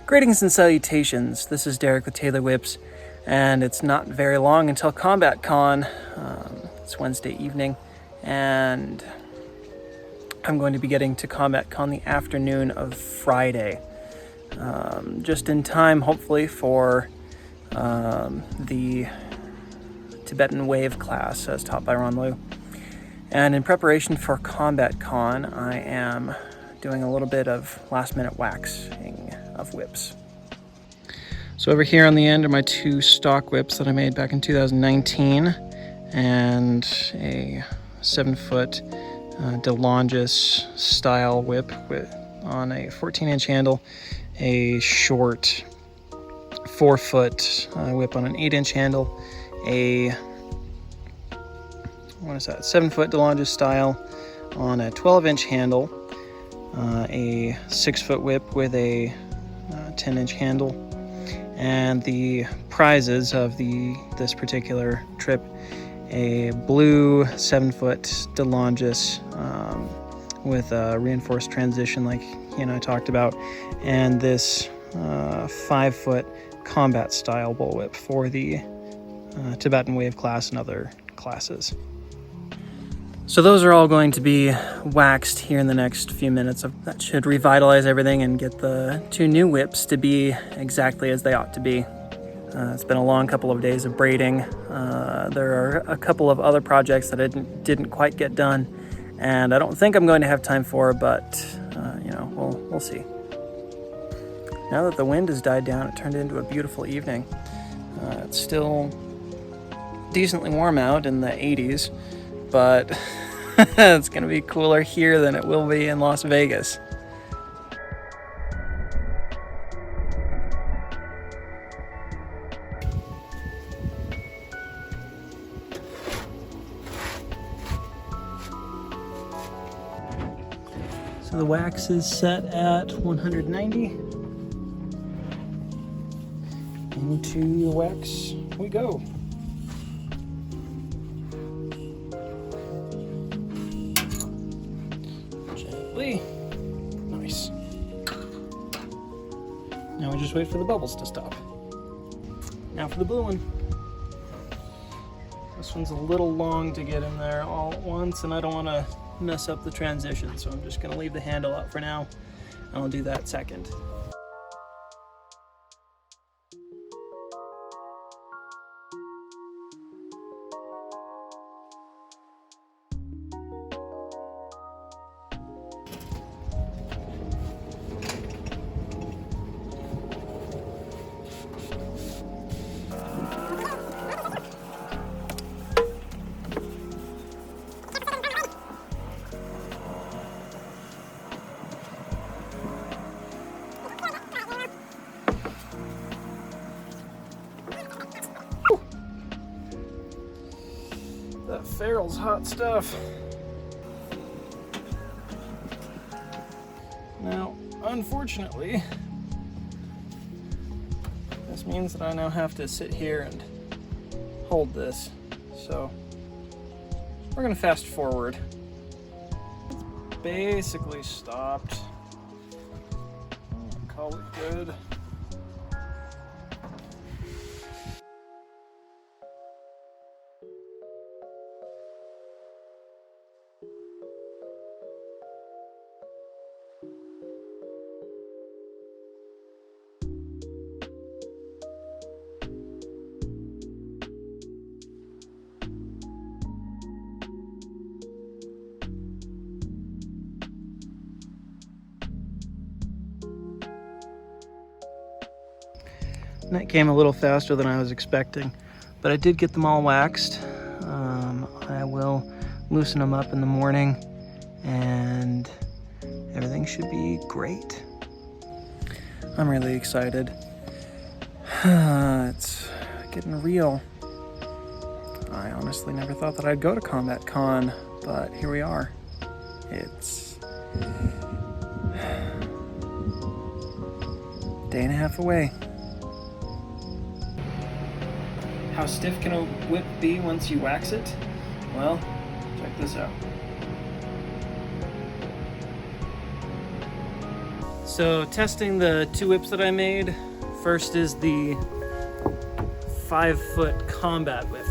Greetings and salutations, this is Derek with Taylor Whips, and it's not very long until Combat Con. It's Wednesday evening, and I'm going to be getting to Combat Con the afternoon of Friday. Just in time, hopefully, for the Tibetan Wave class as taught by Ron Liu. And in preparation for Combat Con, I am doing a little bit of last-minute waxing of whips. So over here on the end are my two stock whips that I made back in 2019, and a 7-foot Longis style whip on a 14-inch handle, a short 4-foot whip on an 8-inch handle, a 7-foot Longis style on a 12-inch handle, a 6-foot whip with a 10-inch handle, and the prizes of this particular trip: a blue 7-foot Longis with a reinforced transition like he and I talked about, and this 5-foot combat style bullwhip for the Tibetan Wave class and other classes. So those are all going to be waxed here in the next few minutes. That should revitalize everything and get the two new whips to be exactly as they ought to be. It's been a long couple of days of braiding. There are a couple of other projects that I didn't quite get done, and I don't think I'm going to have time for, but we'll see. Now that the wind has died down, it turned into a beautiful evening. It's still decently warm out in the 80s, but it's going to be cooler here than it will be in Las Vegas. So the wax is set at 190. Into your wax we go. Gently. Nice. Now we just wait for the bubbles to stop. Now for the blue one. This one's a little long to get in there all at once, and I don't want to mess up the transition, so I'm just going to leave the handle out for now, and I'll do that second. That ferrule's hot stuff. Now, unfortunately, this means that I now have to sit here and hold this. So, we're gonna fast forward. It's basically stopped. I'll call it good. And that came a little faster than I was expecting, but I did get them all waxed. I will loosen them up in the morning, and everything should be great. I'm really excited. It's getting real. I honestly never thought that I'd go to Combat Con, but here we are. It's a day and a half away. How stiff can a whip be once you wax it? Well, check this out. So testing the 2 whips that I made. First is the 5-foot combat whip.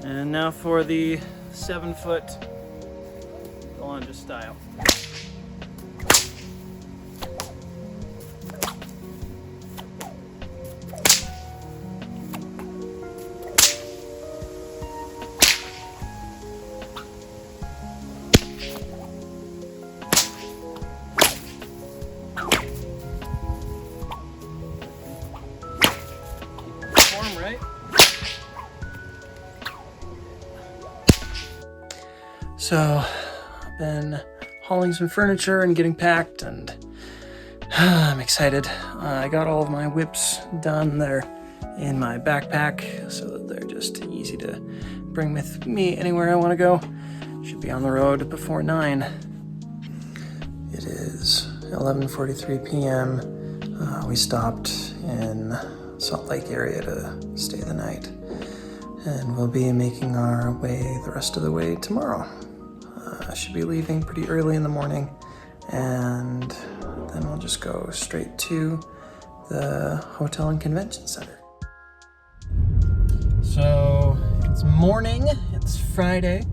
And now for the 7-foot Longis style. Right? So, I've been hauling some furniture and getting packed, and I'm excited. I got all of my whips done. They're in my backpack, so that they're just easy to bring with me anywhere I want to go. Should be on the road before 9. It is 11:43 p.m. We stopped in Salt Lake area to stay the night, and we'll be making our way the rest of the way tomorrow. I should be leaving pretty early in the morning, and then we'll just go straight to the hotel and convention center. So it's morning, it's Friday.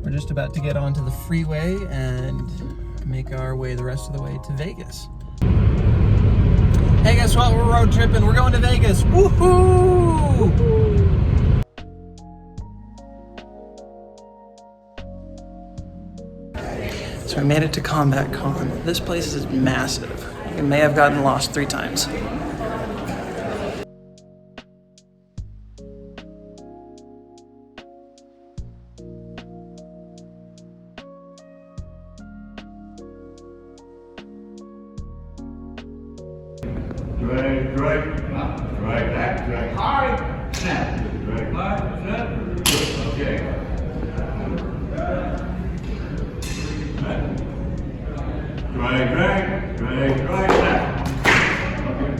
We're just about to get onto the freeway and make our way the rest of the way to Vegas. Hey, guess what? We're road tripping. We're going to Vegas. Woohoo! So we made it to Combat Con. This place is massive. You may have gotten lost 3 times. Drag back, drag hard, snap, drag hard, snap, okay. Drag, snap. Okay.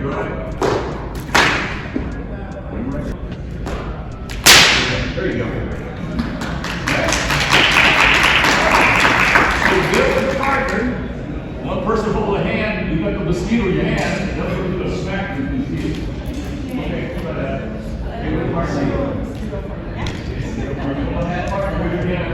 Drag. There you go. So good with the partner. One person hold a hand, you got the mosquito in your hand, the other one do a smack with the mosquito. Okay, try that. Okay, with the partner. One hand partner, with your hand.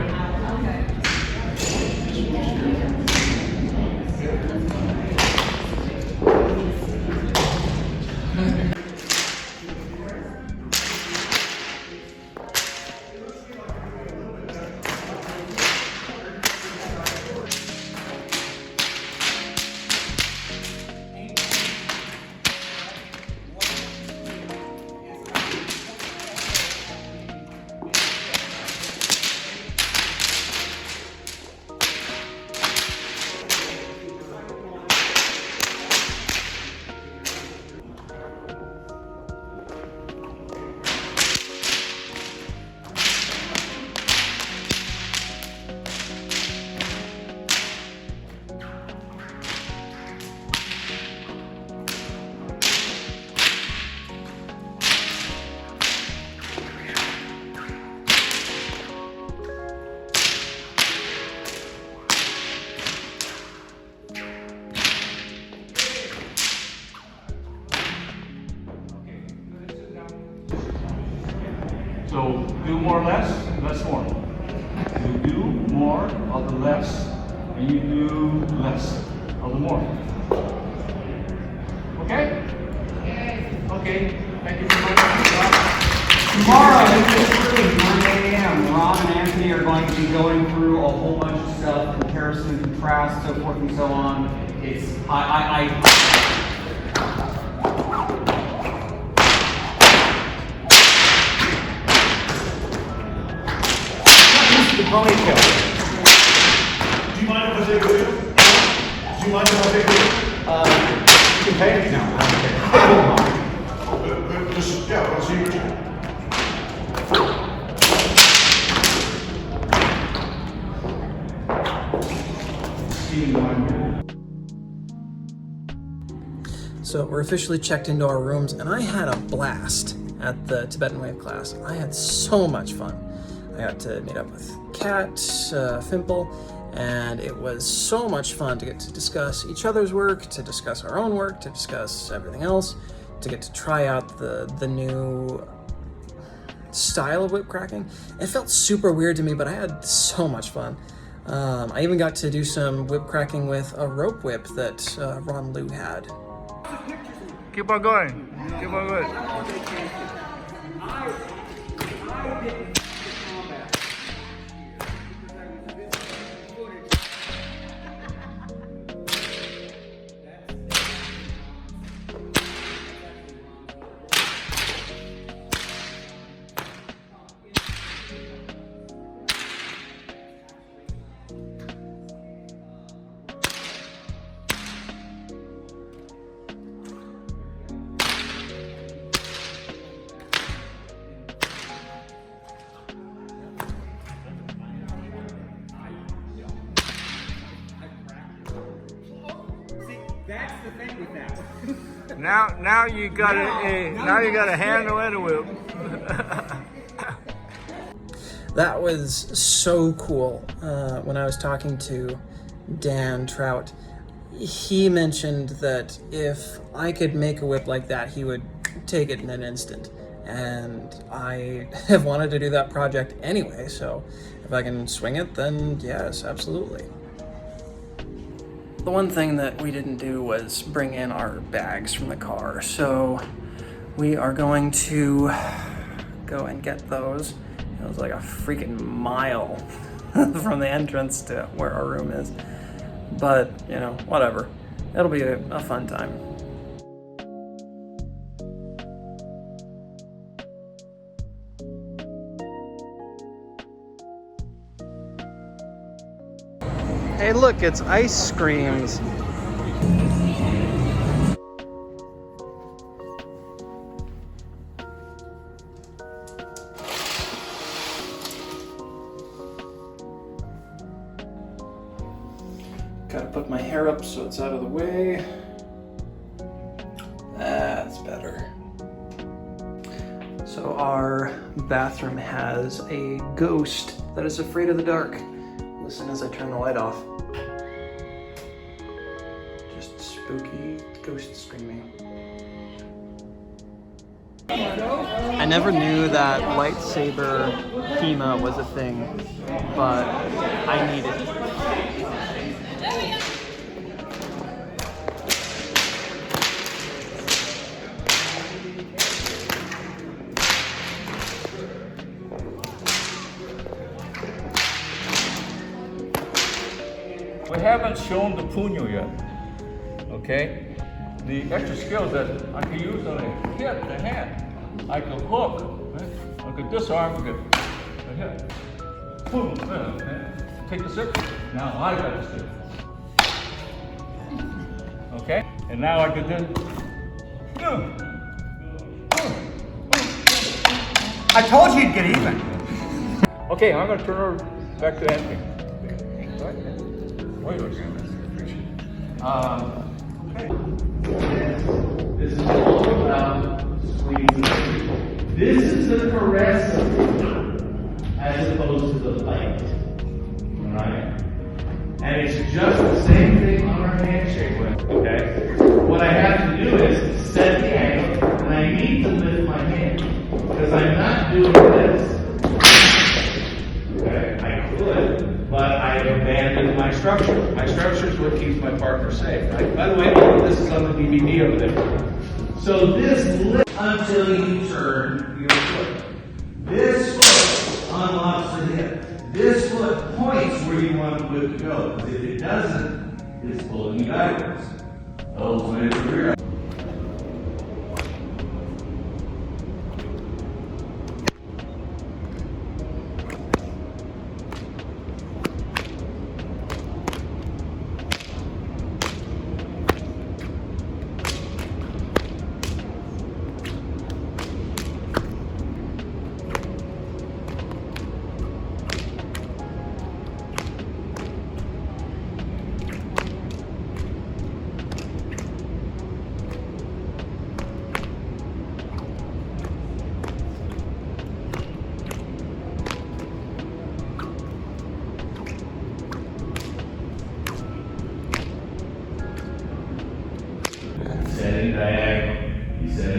So do more, less more. You do more of the less, and you do less of the more. Okay? Okay. Thank you very much. Tomorrow, this is 9 a.m. Rob and Anthony are going to be going through a whole bunch of stuff, comparison, contrast, so forth and so on. It's ponytail. Do you mind if I take a video? Do you mind if I take a video? You can pay me now. I don't care. Just, yeah, let's see what you So we're officially checked into our rooms, and I had a blast at the Tibetan wave class. I had so much fun. I got to meet up with Kat, Fimple, and it was so much fun to get to discuss each other's work, to discuss our own work, to discuss everything else, to get to try out the new style of whip cracking. It felt super weird to me, but I had so much fun. I even got to do some whip cracking with a rope whip that Ron Liu had. Keep on going. Keep on going. That's the thing with that. Now you got to handle it a whip. That was so cool. When I was talking to Dan Trout, he mentioned that if I could make a whip like that, he would take it in an instant. And I have wanted to do that project anyway, so if I can swing it, then yes, absolutely. The one thing that we didn't do was bring in our bags from the car, so we are going to go and get those. It was like a freaking mile from the entrance to where our room is, but you know, whatever. It'll be a fun time. Hey look, it's ice creams. Gotta put my hair up so it's out of the way. That's better. So our bathroom has a ghost that is afraid of the dark. Listen as I turn the light off. Just spooky ghost screaming. I never knew that lightsaber HEMA was a thing, but I need it. We haven't shown the punyo yet, okay? The extra skills that I can use on a hit, the hand. I can hook, right? I could disarm, I could hit. Boom, take the stick. Now I got the stick. Okay? And now I could do. I told you you'd get even. Okay, I'm gonna turn her back to Anthony. Wait a second. Okay. This is all about squeezing. This is the caress of as opposed to the bite. Alright? And it's just the same thing on our handshake with, okay? What I have to do is set the angle, and I need to lift my hand. Because I'm not doing this. Okay? I could, but I have abandoned my structure. My structure is what keeps my partner safe. Right? By the way, all of this is on the DVD over there. So this lifts until you turn your foot. This foot unlocks the hip. This foot points where you want the whip to go. Because if it doesn't, it's pulling you backwards. Those way to the rear.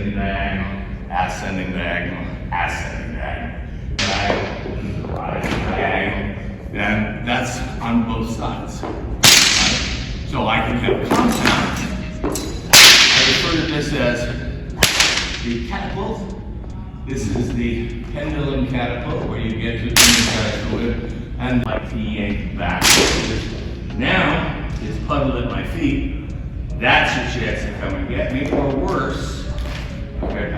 ascending diagonal, ascending diagonal, ascending diagonal, diagonal. And that's on both sides. Right? So I can have compound. I refer to this as the catapult. This is the pendulum catapult where you get to the inside fluid and like to yank back. Now it's puddled at my feet. That's your chance to come and get me, or worse. Okay.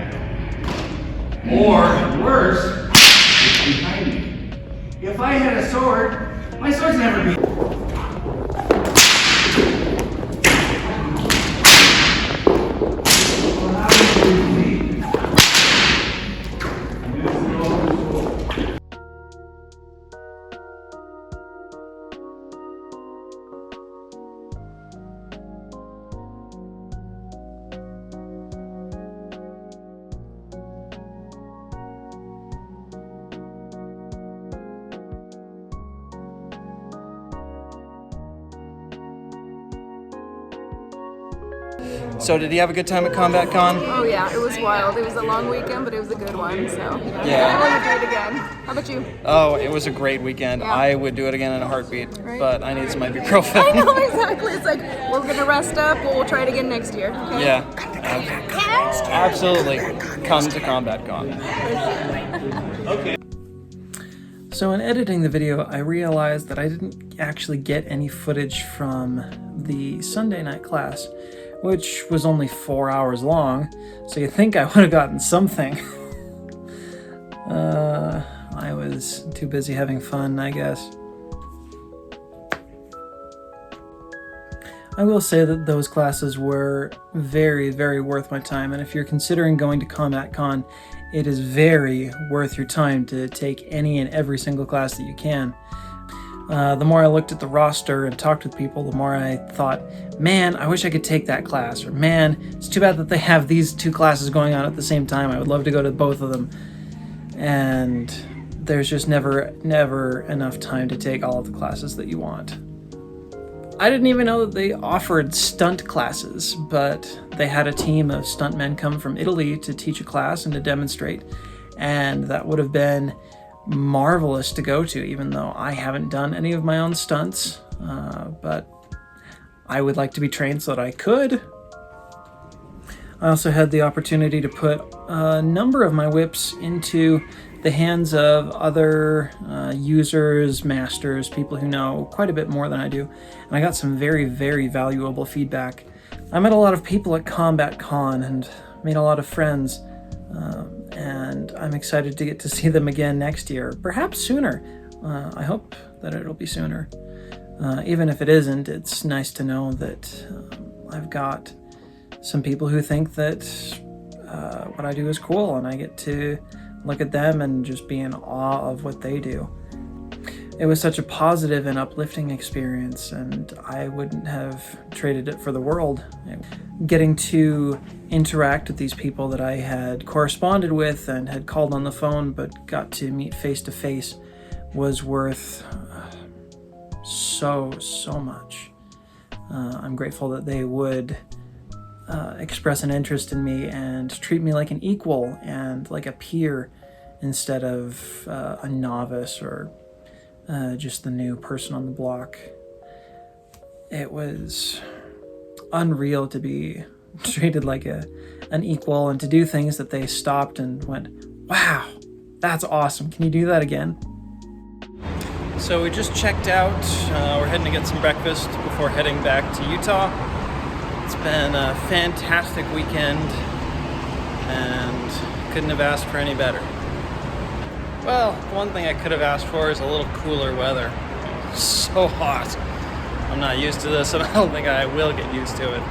Or worse, it's behind me. If I had a sword, my sword's never been. So did you have a good time at Combat Con? Oh yeah, it was wild. It was a long weekend, but it was a good one, so Yeah. I want to do it again. How about you? Oh, it was a great weekend. Yeah. I would do it again in a heartbeat, Right. but I need some ibuprofen. I know, exactly. It's like, we're going to rest up, we'll try it again next year, okay? Yeah, absolutely. Come to Combat Con. Okay. So in editing the video, I realized that I didn't actually get any footage from the Sunday night class, which was only 4 hours long, so you'd think I would have gotten something. I was too busy having fun, I guess. I will say that those classes were very, very worth my time, and if you're considering going to Combat Con, it is very worth your time to take any and every single class that you can. The more I looked at the roster and talked with people, the more I thought, man, I wish I could take that class, or man, it's too bad that they have these two classes going on at the same time. I would love to go to both of them. And there's just never enough time to take all of the classes that you want. I didn't even know that they offered stunt classes, but they had a team of stuntmen come from Italy to teach a class and to demonstrate, and that would have been marvelous to go to, even though I haven't done any of my own stunts, but I would like to be trained so that I could. I also had the opportunity to put a number of my whips into the hands of other users, masters, people who know quite a bit more than I do, and I got some very, very valuable feedback. I met a lot of people at Combat Con and made a lot of friends, and I'm excited to get to see them again next year, perhaps sooner. I hope that it'll be sooner. Even if it isn't, it's nice to know that I've got some people who think that what I do is cool, and I get to look at them and just be in awe of what they do. It was such a positive and uplifting experience, and I wouldn't have traded it for the world. Getting to interact with these people that I had corresponded with and had called on the phone but got to meet face to face was worth so much. I'm grateful that they would express an interest in me and treat me like an equal and like a peer instead of a novice or just the new person on the block. It was unreal to be treated like an equal and to do things that they stopped and went, wow, that's awesome. Can you do that again? So we just checked out. We're heading to get some breakfast before heading back to Utah. It's been a fantastic weekend and couldn't have asked for any better. Well, one thing I could have asked for is a little cooler weather. So hot. I'm not used to this, and I don't think I will get used to it.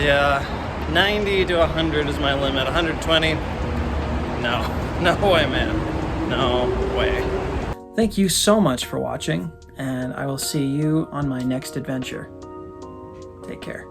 Yeah, 90 to 100 is my limit. 120? No way, man. No way. Thank you so much for watching, and I will see you on my next adventure. Take care.